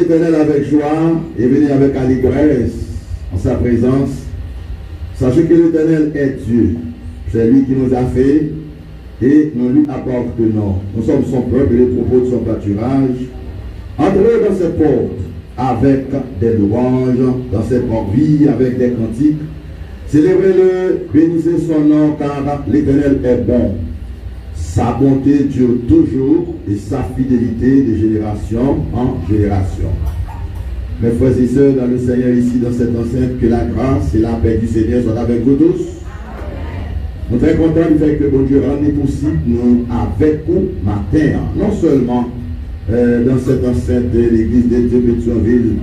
L'Éternel avec joie et venez avec allégresse en sa présence. Sachez que l'Éternel est Dieu. C'est lui qui nous a fait et nous lui appartenons. Nous sommes son peuple et les troupeaux de son pâturage. Entrez dans ses portes avec des louanges, dans ses parvis avec des cantiques. Célébrez-le, bénissez son nom car l'Éternel est bon. Sa bonté dure toujours et sa fidélité de génération en génération. Mes frères et sœurs dans le Seigneur ici dans cette enceinte, que la grâce et la paix du Seigneur soient avec vous tous. Nous sommes très contents du fait que bon Dieu rende possible nous avec vous matin, non seulement dans cette enceinte de l'église de Dieu Pétionville,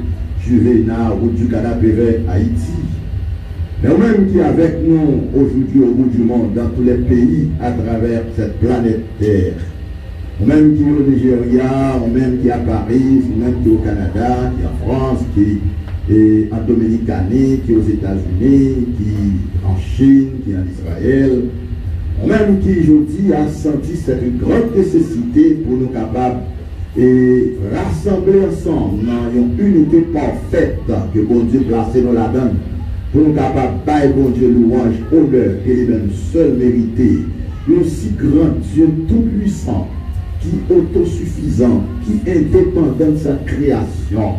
Juvénat ou du Canapé vers Haïti. Mais même qui est avec nous aujourd'hui au bout du monde, dans tous les pays à travers cette planète Terre. Même qui est au Nigeria, même qui est à Paris, même qui est au Canada, qui est en France, qui est en Dominicanie, qui est aux États-Unis, qui est en Chine, qui est en Israël. Même qui aujourd'hui a senti cette grande nécessité pour nous capables et rassembler ensemble dans une unité parfaite que bon Dieu placé dans la donne. Pour nous capables de bailler bon Dieu louange, honneur, et les mêmes seuls mérités. Un si grand Dieu tout-puissant, qui est autosuffisant, qui est indépendant de sa création,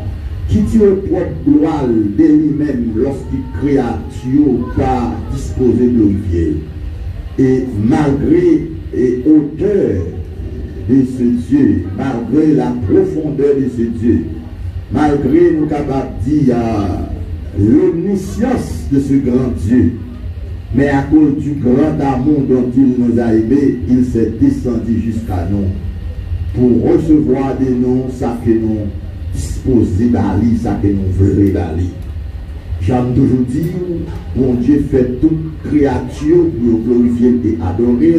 qui tire propre gloire de lui-même lorsqu'il créature pas disposé de glorifier. Et malgré et hauteur de ce Dieu, malgré la profondeur de ce Dieu, malgré nous capables de dire l'omniscience de ce grand Dieu, mais à cause du grand amour dont il nous a aimés, il s'est descendu jusqu'à nous pour recevoir de nous ça que nous disposons d'aller, ça que nous voulons d'aller. J'aime toujours dire, mon Dieu fait toute créature pour glorifier et adorer.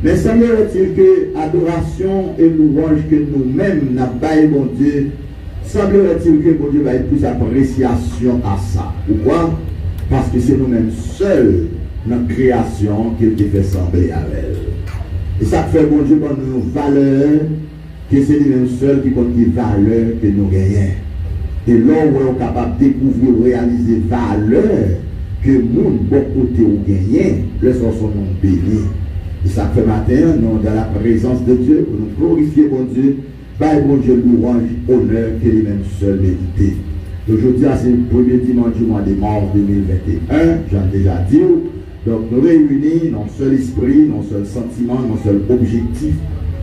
Mais semblerait-il que adoration et louange que nous-mêmes n'avons pas, mon Dieu, semblerait-il que mon Dieu va être plus appréciation à ça. Pourquoi? Parce que c'est nous-mêmes seuls, notre création, qu'il te fait sembler à elle. Et ça fait, mon Dieu, pour nous valeur, que c'est nous-mêmes seuls qui comptent des valeurs que nous gagnons. Et là où on est capable de découvrir, réaliser valeur que nous, bon côté, nous gagnons, le son nom béni. Et ça fait matin, nous, dans la présence de Dieu, pour nous glorifier, mon Dieu, par bon Dieu, louange, honneur, que les mêmes seuls mérités. Aujourd'hui, c'est le premier dimanche du mois de mars 2021, j'en ai déjà dit. Donc, nous réunis dans un seul esprit, dans un seul sentiment, dans un seul objectif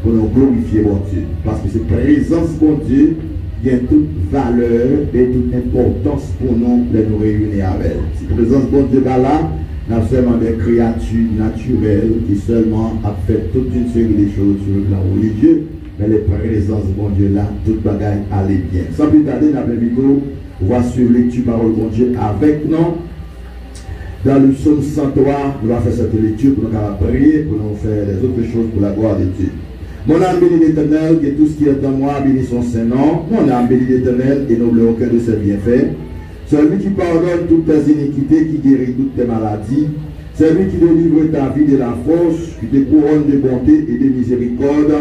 pour nous glorifier mon Dieu. Parce que c'est présence, mon Dieu, qui a toute valeur et toute importance pour nous de nous réunir avec elle. Si présence, mon Dieu, là, nous avons seulement des créatures naturelles qui seulement ont fait toute une série de choses sur le plan religieux. Mais les présences, bon Dieu, là, toute bagaille allait bien. Sans plus tarder, dans la vidéo, on va suivre lecture parole, bon Dieu, avec nous. Dans le psaume 103, nous allons faire cette lecture pour nous prier, pour nous faire les autres choses pour la gloire de Dieu. Mon âme bénit l'Éternel, et tout ce qui est en moi bénit son Saint-Nom. Mon âme bénit l'Éternel, et n'oublie aucun de ses bienfaits. Celui qui pardonne toutes tes iniquités, qui guérit toutes tes maladies. Celui qui délivre ta vie de la force, qui te couronne de bonté et de miséricorde.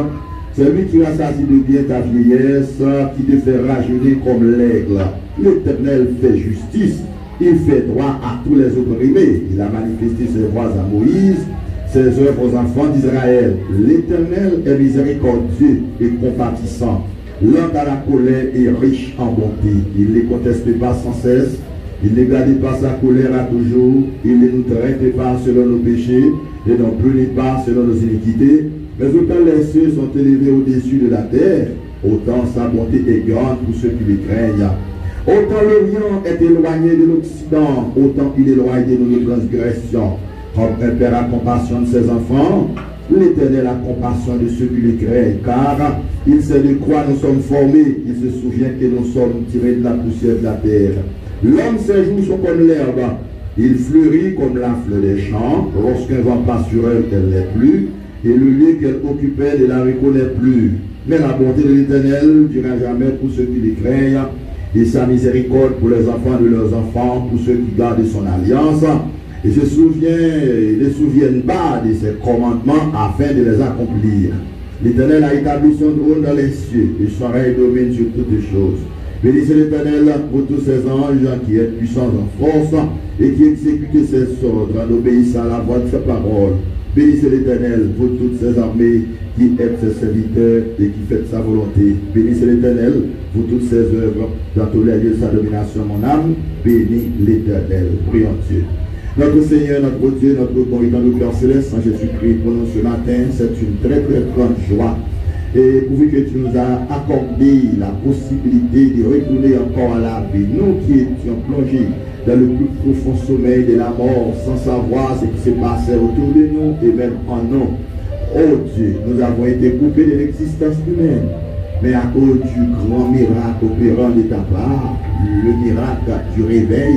Celui qui rassasie de bien ta vieillesse, qui te fait rajeunir comme l'aigle. L'Éternel fait justice, il fait droit à tous les opprimés. Il a manifesté ses voies à Moïse, ses œuvres aux enfants d'Israël. L'Éternel est miséricordieux et compatissant, lent à la colère et riche en bonté. Il ne les conteste pas sans cesse, il ne garde pas sa colère à toujours, il ne nous traite pas selon nos péchés, et non punit pas selon nos iniquités. Mais autant les cieux sont élevés au-dessus de la terre, autant sa bonté est grande pour ceux qui les craignent. Autant l'Orient est éloigné de l'Occident, autant il est éloigné de nos transgressions. Comme un père a compassion de ses enfants, l'Éternel a compassion de ceux qui les craignent, car il sait de quoi nous sommes formés, il se souvient que nous sommes tirés de la poussière de la terre. L'homme, ses jours sont comme l'herbe, il fleurit comme la fleur des champs, lorsqu'un vent passe sur elle, elle n'est plus, et le lieu qu'elle occupait ne la reconnaît plus. Mais la bonté de l'Éternel durera jamais pour ceux qui les craignent, et sa miséricorde pour les enfants de leurs enfants, pour ceux qui gardent son alliance, et ne souviennent pas de ses commandements afin de les accomplir. L'Éternel a établi son trône dans les cieux, et son règne domine sur toutes les choses. Bénissez l'Éternel pour tous ces anges qui est puissants en force et qui exécutent ses ordres en obéissant à la voix de sa parole. Bénissez l'Éternel pour toutes ces armées qui aident ses serviteurs et qui font sa volonté. Bénissez l'Éternel pour toutes ses œuvres dans tous les lieux de sa domination, mon âme. Bénis l'Éternel. Prions Dieu. Notre Seigneur, notre Dieu, notre bon et dans le Père Céleste, en Jésus-Christ, pour nous ce matin, c'est une très très grande joie. Et pourvu que tu nous as accordé la possibilité de retourner encore à la vie, nous qui étions plongés dans le plus profond sommeil de la mort, sans savoir ce qui se passait autour de nous et même en nous. Oh Dieu, nous avons été coupés de l'existence humaine, mais à cause du grand miracle opérant de ta part, le miracle du réveil,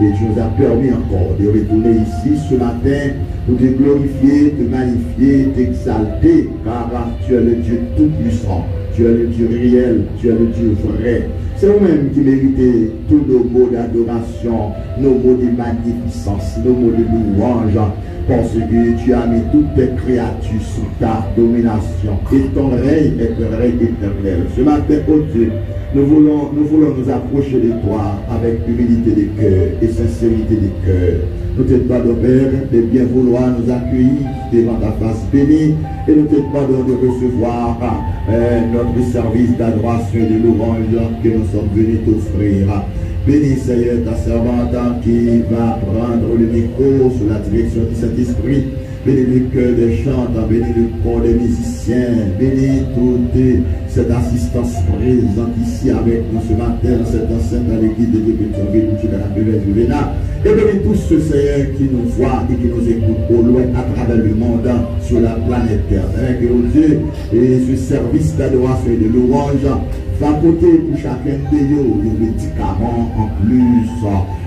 et tu nous as permis encore de retourner ici ce matin pour te glorifier, te magnifier, t'exalter, car tu es le Dieu tout-puissant, tu es le Dieu réel, tu es le Dieu vrai. C'est vous-même qui méritez tous nos mots d'adoration, nos mots de magnificence, nos mots de louange, parce que tu as mis toutes tes créatures sous ta domination. Et ton règne est un règne éternel. Ce matin, oh Dieu, nous voulons nous approcher de toi avec humilité de cœur et sincérité de cœur. Nous te demandons, Père, de bien vouloir nous accueillir devant ta face bénie et nous te demandons de recevoir notre service d'adoration et de louange que nous sommes venus t'offrir. Bénis Seigneur ta servante qui va prendre le micro sous la direction du Saint-Esprit. Bénis le cœur des chanteurs, bénis le corps des musiciens, bénis toute cette assistance présente ici avec nous ce matin, cette enceinte à l'église de Dieu que tu as appelé Juvénat. Et bénis tous ceux Seigneur qui nous voient et qui nous écoutent au loin à travers le monde sur la planète Terre. Que oh Dieu, et ce service d'adoration et de louange va porter pour chacun de nous des médicaments en plus,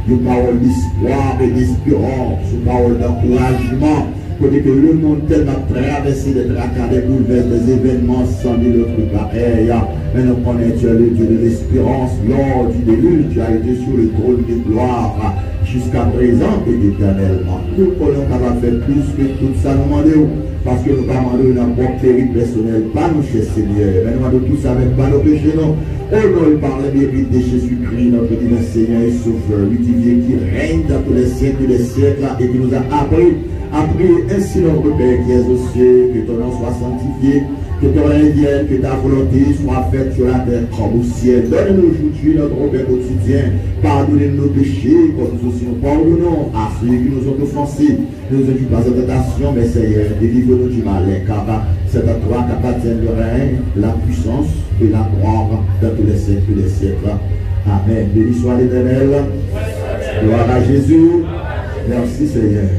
une parole d'espoir et d'espérance, une parole d'encouragement. Côté que le monde tellement traversé des tracas, des bouleverses, des événements sans nul autre pareil. Mais nous connaissons tu es le Dieu de l'espérance. Lors du déluge, tu as été sur le trône de gloire jusqu'à présent et éternellement. Nous connaissons qu'on va faire plus que tout ça nous demandons. Parce que nous demandons notre péril personnel, pas nous chez Seigneur. Mais nous demandons tout ça avec pas nos péchés, non. Au nom par le mérite de Jésus-Christ, notre divin Seigneur et Sauveur, lui qui règne dans tous les siècles des siècles et qui nous a appris ainsi notre Père qui est aux cieux, que ton nom soit sanctifié, que ton règne vienne, que ta volonté soit faite sur la terre comme au ciel. Donne-nous aujourd'hui notre Père quotidien, pardonne-nous nos péchés, comme nous aussi nous pardonnons à ceux qui nous ont offensés. Ne nous induis pas en tentation, mais Seigneur, délivre-nous du mal, car c'est à toi qu'appartient le règne, la puissance et la gloire dans tous les siècles des siècles. Amen. Béni soit l'Éternel. Gloire à Jésus. Merci Seigneur.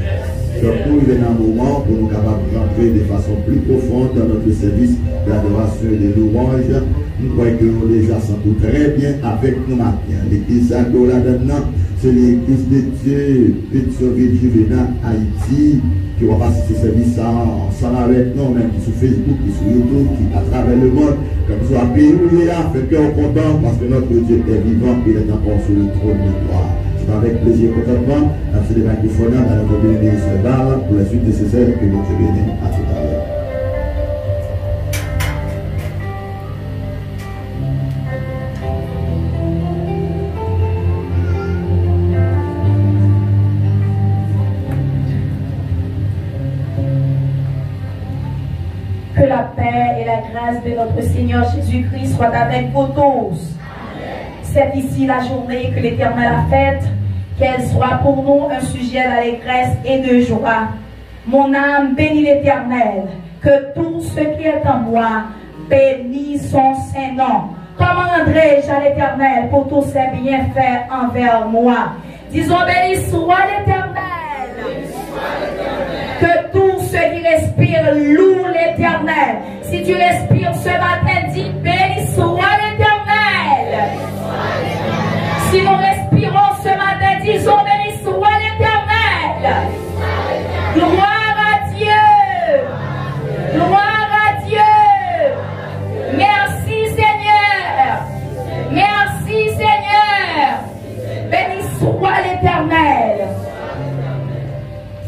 Donc nous venons un moment pour nous capables d'entrer de façon plus profonde dans notre service d'adoration et de louange. Nous croyons que nous déjà sentons très bien avec nous maintenant. L'église Sado là-dedans, c'est l'église de Dieu, Pétionville, Juvénat, Haïti, qui va passer ce service ensemble avec nous, même qui sur Facebook, qui sur YouTube, qui à travers le monde. Comme nous sommes pays où il est là, fait cœur content parce que notre Dieu est vivant, il est encore sur le trône de gloire. Avec plaisir contentement, à ce microphone à notre bénédiction pour la suite nécessaire que nous te bénisse à tout à l'heure. Que la paix et la grâce de notre Seigneur Jésus-Christ soient avec vous tous. C'est ici la journée que l'Éternel a faite, qu'elle soit pour nous un sujet d'allégresse et de joie. Mon âme bénit l'Éternel, que tout ce qui est en moi bénisse son saint nom. Comment rendrai-je à l'Éternel pour tous ses bienfaits envers moi? Disons, béni soit l'Éternel. Que tout ce qui respire loue l'Éternel. Si tu respires ce matin, dis béni soit l'Éternel. Si nous respirons ce matin, disons béni soit l'Éternel. Gloire à Dieu. Gloire à Dieu. Merci Seigneur. Merci Seigneur. Béni soit l'Éternel.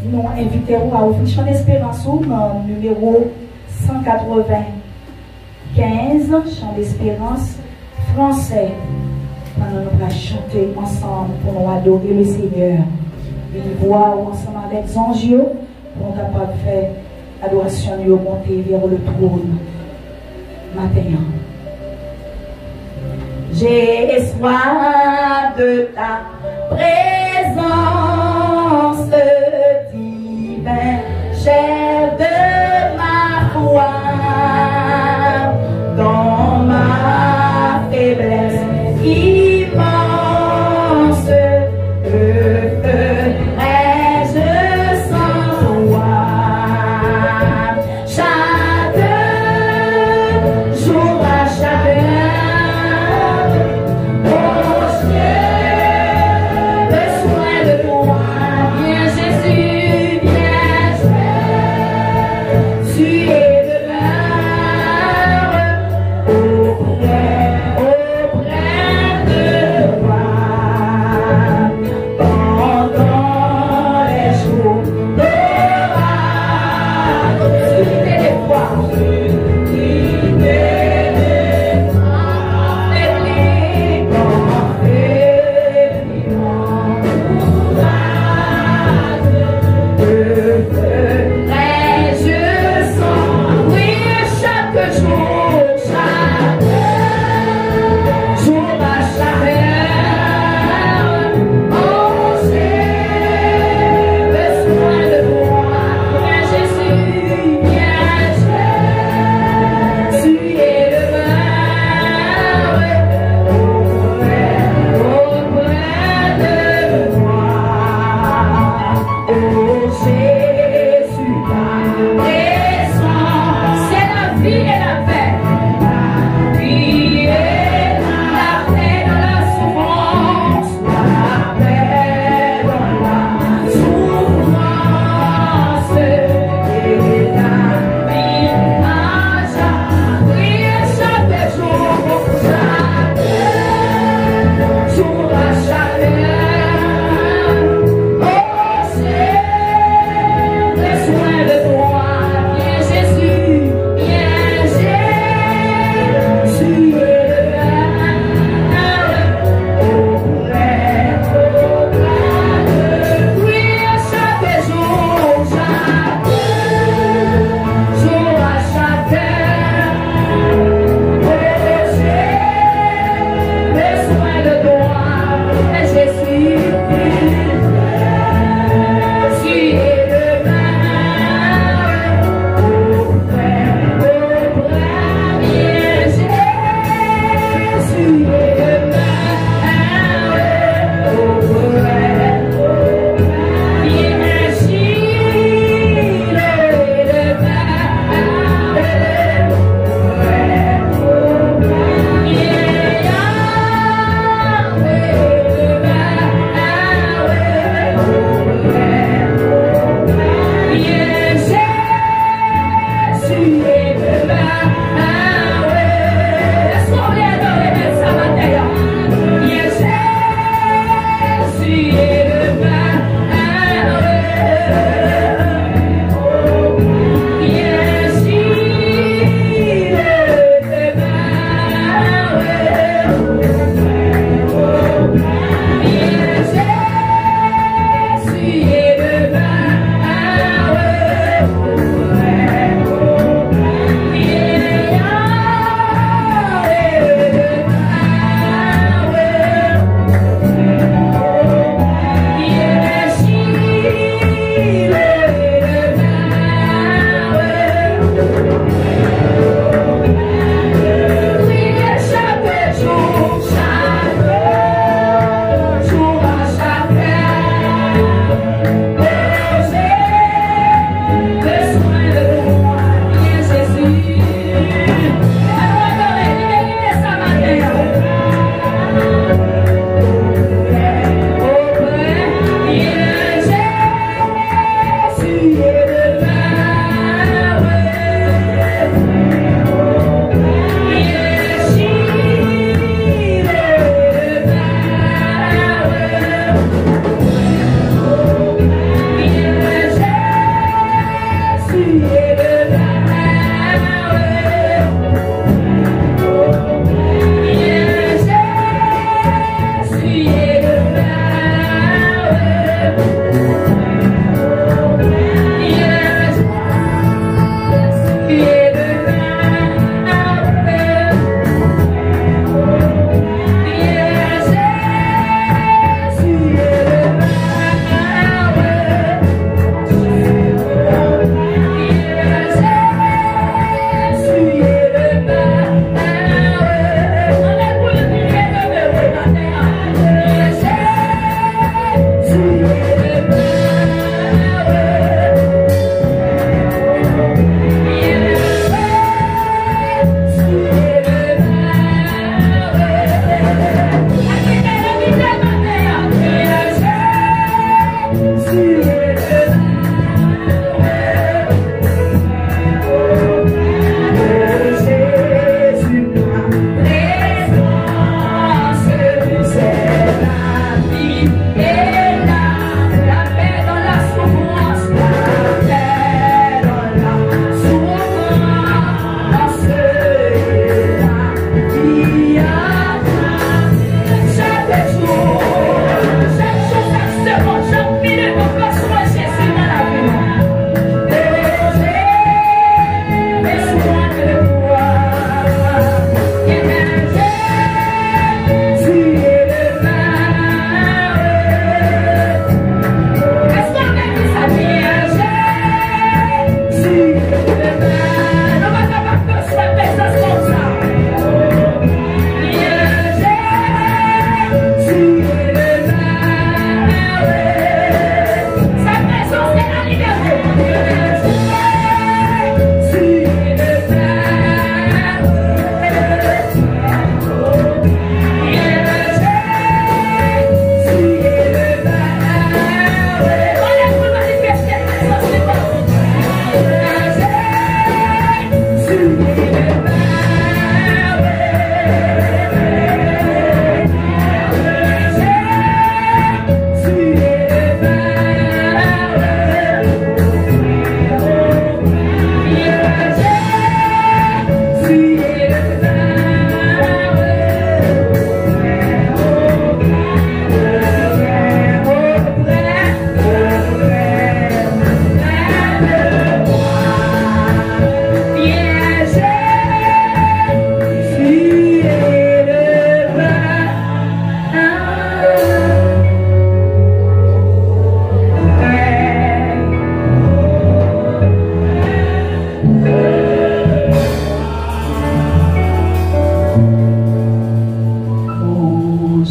Nous inviterons à ouvrir Chant d'Espérance dans le numéro 195, Chant d'Espérance français. Pendant nous allons chanter ensemble pour nous adorer le Seigneur. Venez voir ensemble avec les anges pour nous capables de faire l'adoration et monter vers le trône. Matin. J'ai soif de ta présence divine, chair de ma foi, dans ma faiblesse immense, que ferais-je sans toi? Chaque jour à chaque heure, oh Dieu, besoin de toi, viens Jésus, viens, tu es demeure auprès de toi, pendant les jours d'orage, quitter les fois,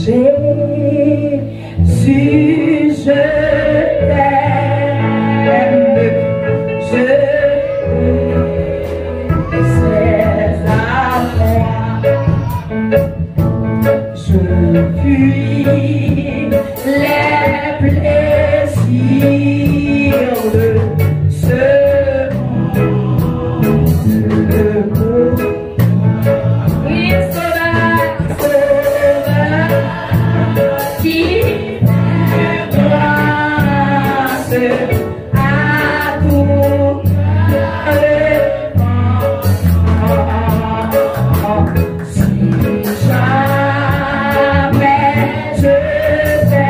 Jésus, je t'aime, je c'est à toi. Je fuis les plaisirs de ce monde. Oui, sauveur, sauveur, qui grâce à tout si jamais je t'aime.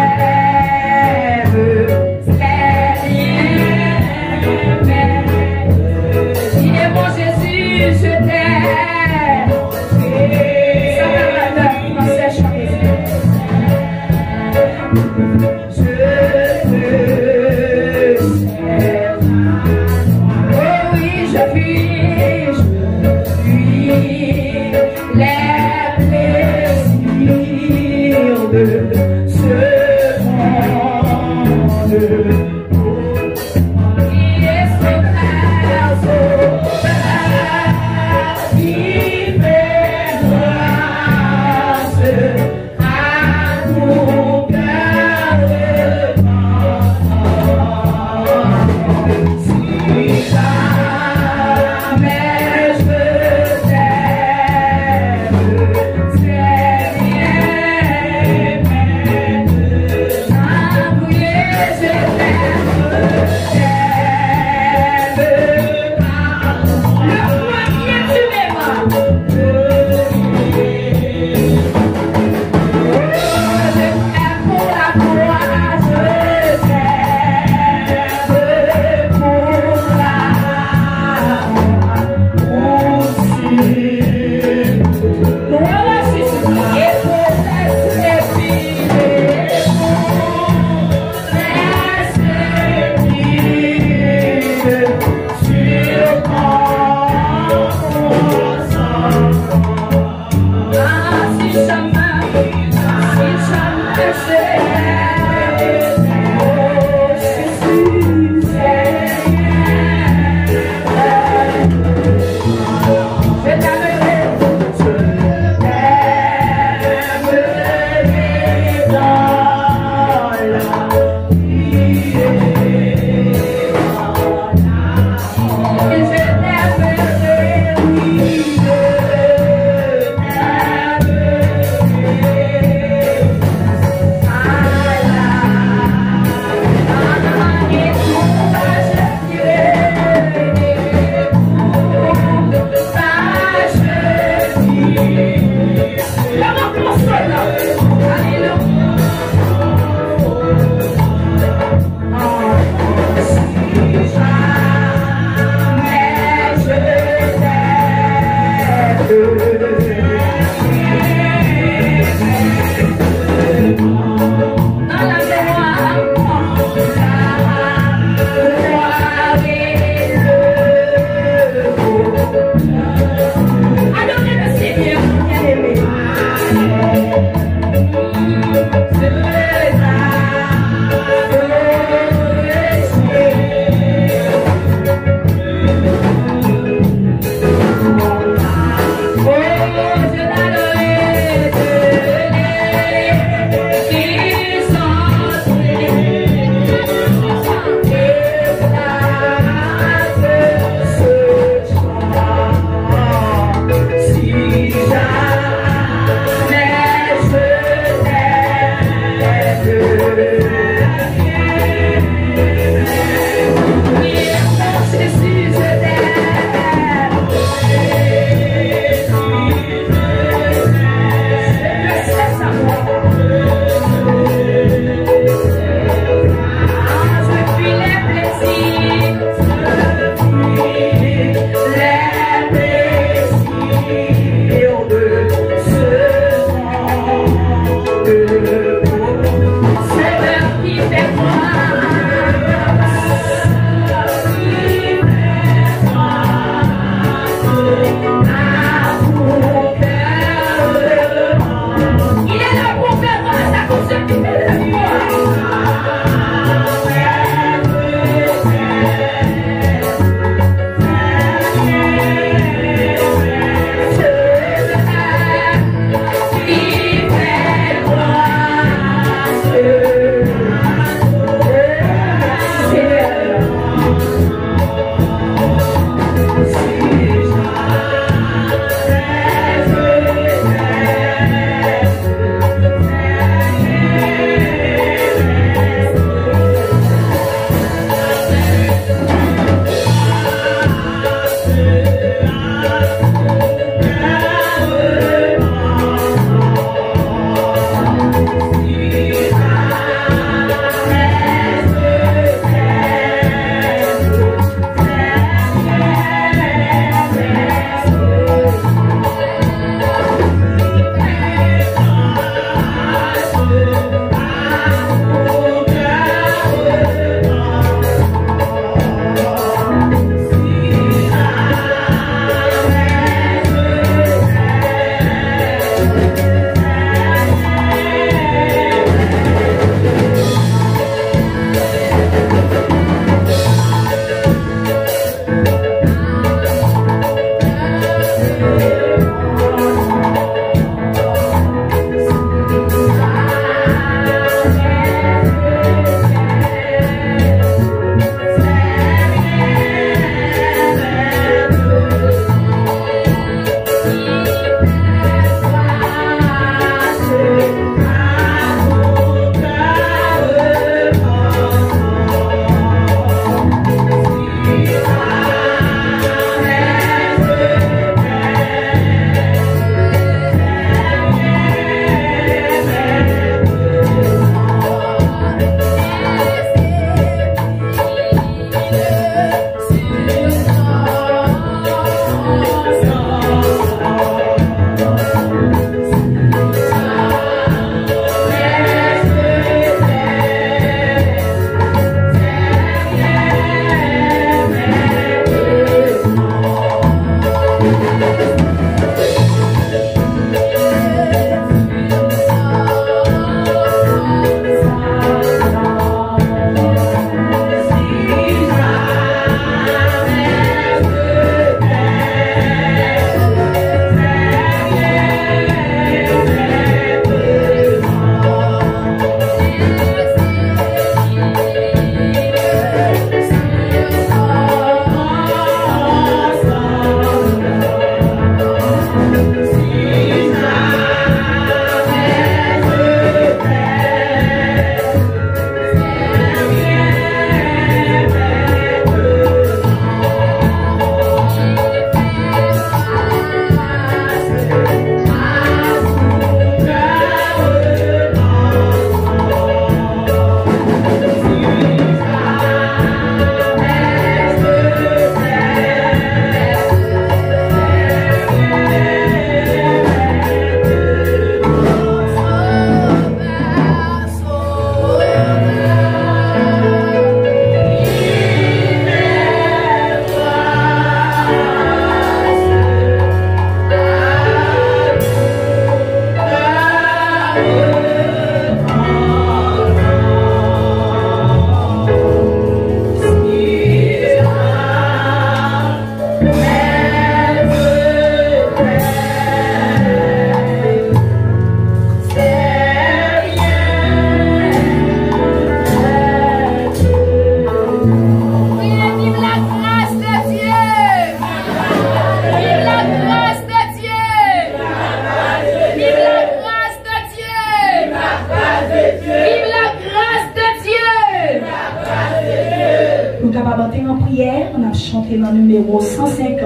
capable d'entrer en prière, on a chanté dans le numéro 150,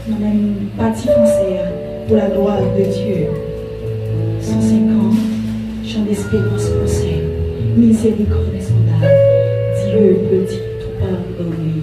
dans une partie française, pour la gloire de Dieu. 150, chant d'espérance pensée, miséricorde et sondable, Dieu petit, tout pardonné.